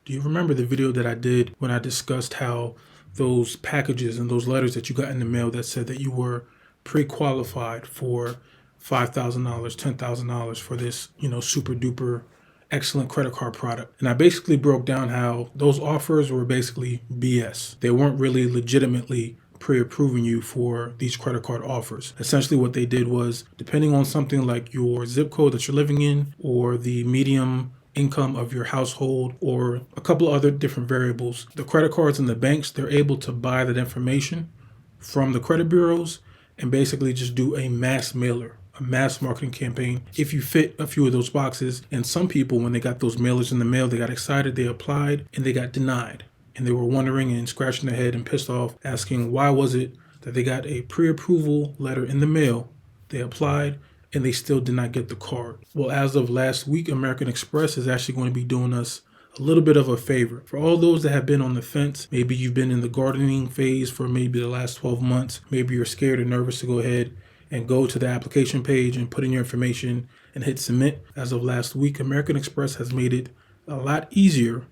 Do you remember the video that I did when I discussed how those packages and those letters that you got in the mail that said that you were pre-qualified for $5,000, $10,000 for this, super duper excellent credit card product? And I basically broke down how those offers were basically BS. They weren't really legitimately pre-approving you for these credit card offers. Essentially what they did was, depending on something like your zip code that you're living in or the medium income of your household or a couple of other different variables, the credit cards and the banks, they're able to buy that information from the credit bureaus and basically just do a mass mailer, a mass marketing campaign if you fit a few of those boxes. And some people, when they got those mailers in the mail, they got excited, they applied, and they got denied. And they were wondering and scratching their head and pissed off, asking why was it that they got a pre-approval letter in the mail, they applied, and they still did not get the card. Well, as of last week, American Express is actually going to be doing us a little bit of a favor. For all those that have been on the fence, maybe you've been in the gardening phase for maybe the last 12 months, maybe you're scared or nervous to go ahead and go to the application page and put in your information and hit submit. As of last week, American Express has made it a lot easier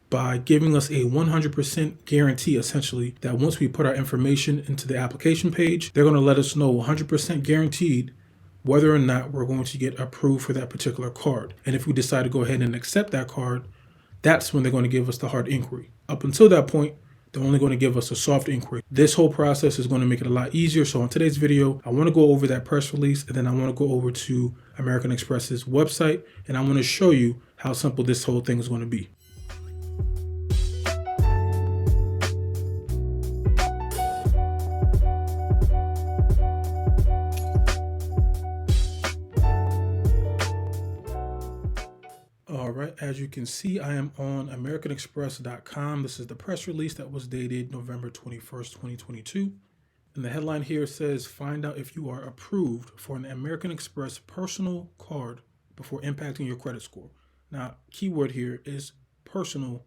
by giving us a 100% guarantee, essentially, that once we put our information into the application page, they're going to let us know 100% guaranteed whether or not we're going to get approved for that particular card. And if we decide to go ahead and accept that card, that's when they're going to give us the hard inquiry. Up until that point, they're only going to give us a soft inquiry. This whole process is going to make it a lot easier. So in today's video, I want to go over that press release, and then I want to go over to American Express's website, and I want to show you how simple this whole thing is going to be. All right, as you can see, I am on americanexpress.com. This is the press release that was dated November 21st, 2022. And the headline here says, find out if you are approved for an American Express personal card before impacting your credit score. Now, keyword here is personal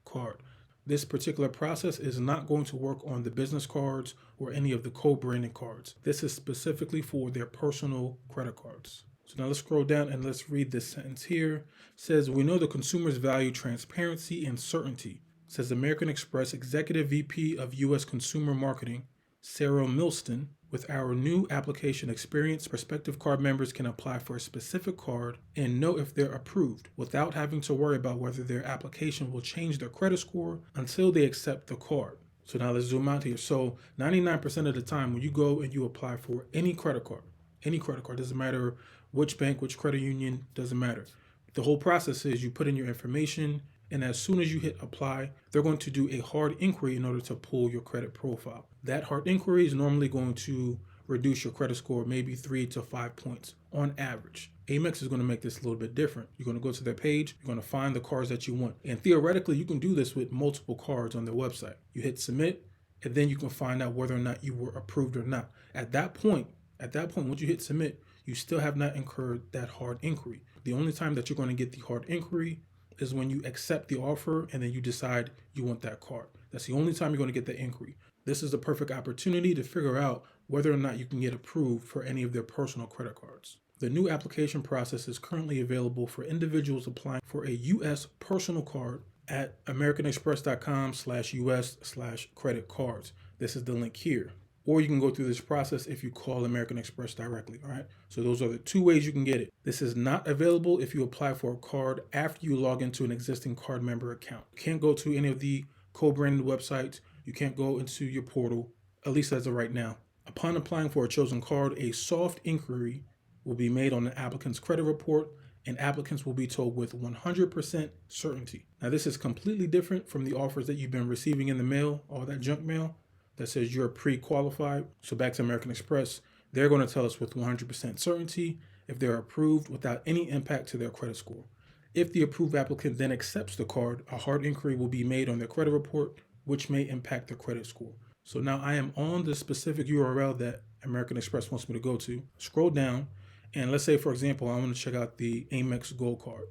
card. This particular process is not going to work on the business cards or any of the co-branded cards. This is specifically for their personal credit cards. So now let's scroll down and let's read this sentence here. It says, we know the consumers value transparency and certainty, says American Express Executive VP of U.S. Consumer Marketing, Sarah Milston. With our new application experience, prospective card members can apply for a specific card and know if they're approved without having to worry about whether their application will change their credit score until they accept the card. So now let's zoom out here. So 99% of the time when you go and you apply for any credit card, doesn't matter which bank, which credit union, doesn't matter. The whole process is you put in your information, and as soon as you hit apply, they're going to do a hard inquiry in order to pull your credit profile. That hard inquiry is normally going to reduce your credit score maybe 3 to 5 points on average. Amex is going to make this a little bit different. You're going to go to their page, you're going to find the cards that you want. And theoretically, you can do this with multiple cards on their website. You hit submit, and then you can find out whether or not you were approved or not. At that point, once you hit submit, you still have not incurred that hard inquiry. The only time that you're going to get the hard inquiry is when you accept the offer and then you decide you want that card. That's the only time you're going to get the inquiry. This is the perfect opportunity to figure out whether or not you can get approved for any of their personal credit cards. The new application process is currently available for individuals applying for a U.S. personal card at americanexpress.com/US/credit cards. This is the link here. Or you can go through this process if you call American Express directly, all right? So those are the two ways you can get it. This is not available if you apply for a card after you log into an existing card member account. You can't go to any of the co-branded websites. You can't go into your portal, at least as of right now. Upon applying for a chosen card, a soft inquiry will be made on the applicant's credit report, and applicants will be told with 100% certainty. Now, this is completely different from the offers that you've been receiving in the mail, all that junk mail that says you're pre-qualified. So back to American Express, they're going to tell us with 100% certainty if they're approved without any impact to their credit score. If the approved applicant then accepts the card, a hard inquiry will be made on their credit report, which may impact their credit score. So now I am on the specific URL that American Express wants me to go to. Scroll down, and let's say, for example, I want to check out the Amex Gold Card.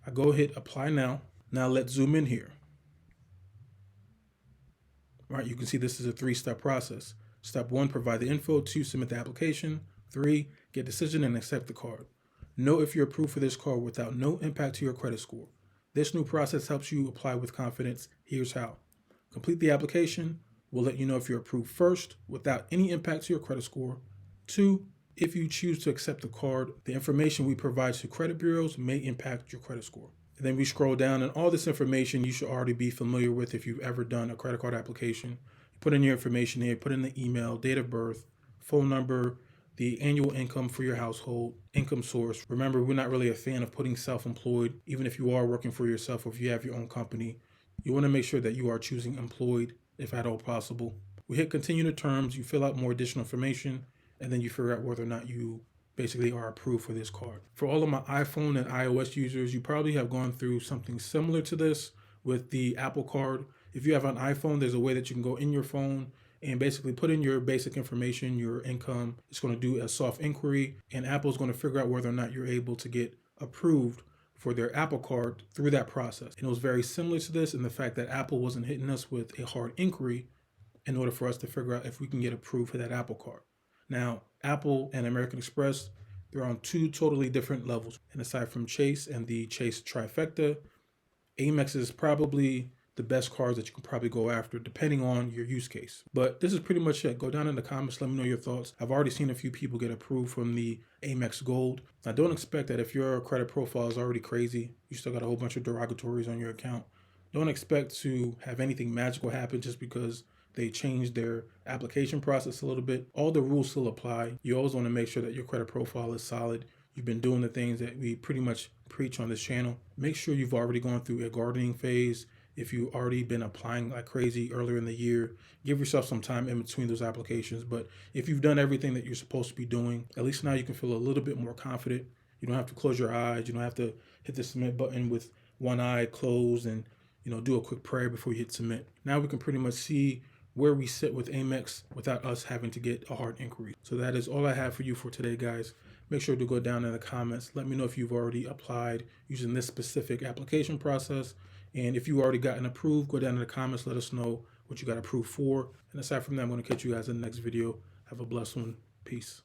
I go hit apply now. Now let's zoom in here. Right, you can see this is a 3-step process. Step 1, provide the info. 2, submit the application. 3, get decision and accept the card. Know if you're approved for this card without no impact to your credit score. This new process helps you apply with confidence. Here's how. Complete the application. We'll let you know if you're approved first without any impact to your credit score. 2, if you choose to accept the card, the information we provide to credit bureaus may impact your credit score. And then we scroll down, and all this information you should already be familiar with if you've ever done a credit card application. You put in your information here, put in the email, date of birth, phone number, the annual income for your household, income source. Remember, we're not really a fan of putting self-employed, even if you are working for yourself or if you have your own company. You want to make sure that you are choosing employed if at all possible. We hit continue the terms, you fill out more additional information, and then you figure out whether or not you basically are approved for this card. For all of my iPhone and iOS users, you probably have gone through something similar to this with the Apple Card. If you have an iPhone, there's a way that you can go in your phone and basically put in your basic information, your income. It's going to do a soft inquiry, and Apple's going to figure out whether or not you're able to get approved for their Apple Card through that process. And it was very similar to this in the fact that Apple wasn't hitting us with a hard inquiry in order for us to figure out if we can get approved for that Apple Card. Now, Apple and American Express, they're on 2 totally different levels. And aside from Chase and the Chase trifecta, Amex is probably the best cards that you can probably go after depending on your use case. But this is pretty much it. Go down in the comments, let me know your thoughts. I've already seen a few people get approved from the Amex Gold. Now, don't expect that if your credit profile is already crazy, you still got a whole bunch of derogatories on your account. Don't expect to have anything magical happen just because they changed their application process a little bit. All the rules still apply. You always want to make sure that your credit profile is solid. You've been doing the things that we pretty much preach on this channel. Make sure you've already gone through a gardening phase. If you've already been applying like crazy earlier in the year, give yourself some time in between those applications. But if you've done everything that you're supposed to be doing, at least now you can feel a little bit more confident. You don't have to close your eyes. You don't have to hit the submit button with one eye closed and do a quick prayer before you hit submit. Now we can pretty much see where we sit with Amex without us having to get a hard inquiry. So that is all I have for you for today, guys. Make sure to go down in the comments. Let me know if you've already applied using this specific application process. And if you already gotten approved, go down in the comments. Let us know what you got approved for. And aside from that, I'm going to catch you guys in the next video. Have a blessed one. Peace.